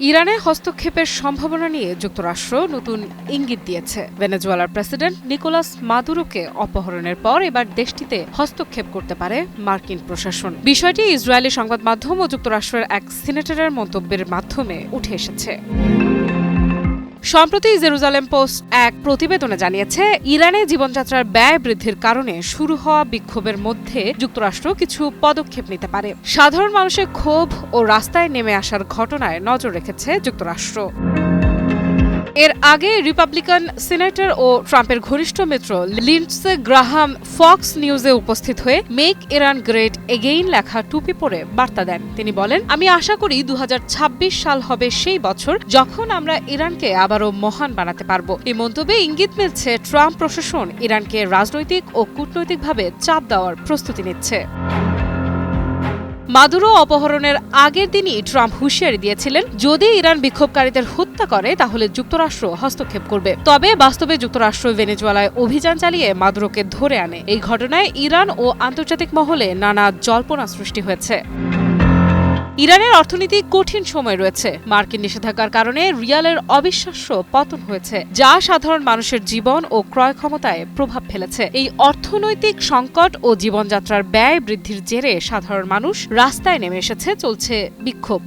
ইরানে হস্তক্ষেপের সম্ভাবনা নিয়ে যুক্তরাষ্ট্র নতুন ইঙ্গিত দিয়েছে। ভেনেজুয়েলার প্রেসিডেন্ট নিকোলাস মাদুরোকে অপহরণের পর এবার দেশটিতে হস্তক্ষেপ করতে পারে মার্কিন প্রশাসন। বিষয়টি ইসরায়েলি সংবাদ মাধ্যম ও যুক্তরাষ্ট্রের এক সিনেটরের মন্তব্যের মাধ্যমে উঠে এসেছে। সম্প্রতি জেরুজালেম পোস্ট এক প্রতিবেদনে জানিয়েছে, ইরানে জীবনযাত্রার ব্যয় বৃদ্ধির কারণে শুরু হওয়া বিক্ষোভের মধ্যে যুক্তরাষ্ট্র কিছু পদক্ষেপ নিতে পারে। সাধারণ মানুষের ক্ষোভ ও রাস্তায় নেমে আসার ঘটনায় নজর রেখেছে যুক্তরাষ্ট্র। এর আগে রিপাবলিকান সিনেটর ও ট্রাম্পের ঘনিষ্ঠ মিত্র লিন্ডসে গ্রাহাম ফক্স নিউজে উপস্থিত হয়ে মেক ইরান গ্রেট এগেইন লেখা টুপি পরে বার্তা দেন। তিনি বলেন, আমি আশা করি 2026 সাল হবে সেই বছর যখন আমরা ইরানকে আবারও মহান বানাতে পারব। এই মন্তব্যে ইঙ্গিত মিলছে ট্রাম্প প্রশাসন ইরানকে রাজনৈতিক ও কূটনৈতিকভাবে চাপ দেওয়ার প্রস্তুতি নিচ্ছে। মাদুরো অপহরণের আগের দিনই ট্রাম্প হুঁশিয়ারি দিয়েছিলেন, যদি ইরান বিক্ষোভকারীদের হত্যা করে তাহলে যুক্তরাষ্ট্র হস্তক্ষেপ করবে। তবে বাস্তবে যুক্তরাষ্ট্র ভেনেজুয়েলায় অভিযান চালিয়ে মাদুরোকে ধরে আনে। এই ঘটনায় ইরান ও আন্তর্জাতিক মহলে নানা জল্পনা সৃষ্টি হয়েছে। ইরানের অর্থনীতি কঠিন সময় রয়েছে। মার্কিন নিষেধাজ্ঞার কারণে রিয়ালের অবিশ্বাস্য পতন হয়েছে, যা সাধারণ মানুষের জীবন ও ক্রয় ক্ষমতায় প্রভাব ফেলেছে। এই অর্থনৈতিক সংকট ও জীবনযাত্রার ব্যয় বৃদ্ধির জেরে সাধারণ মানুষ রাস্তায় নেমে এসেছে, চলছে বিক্ষোভ।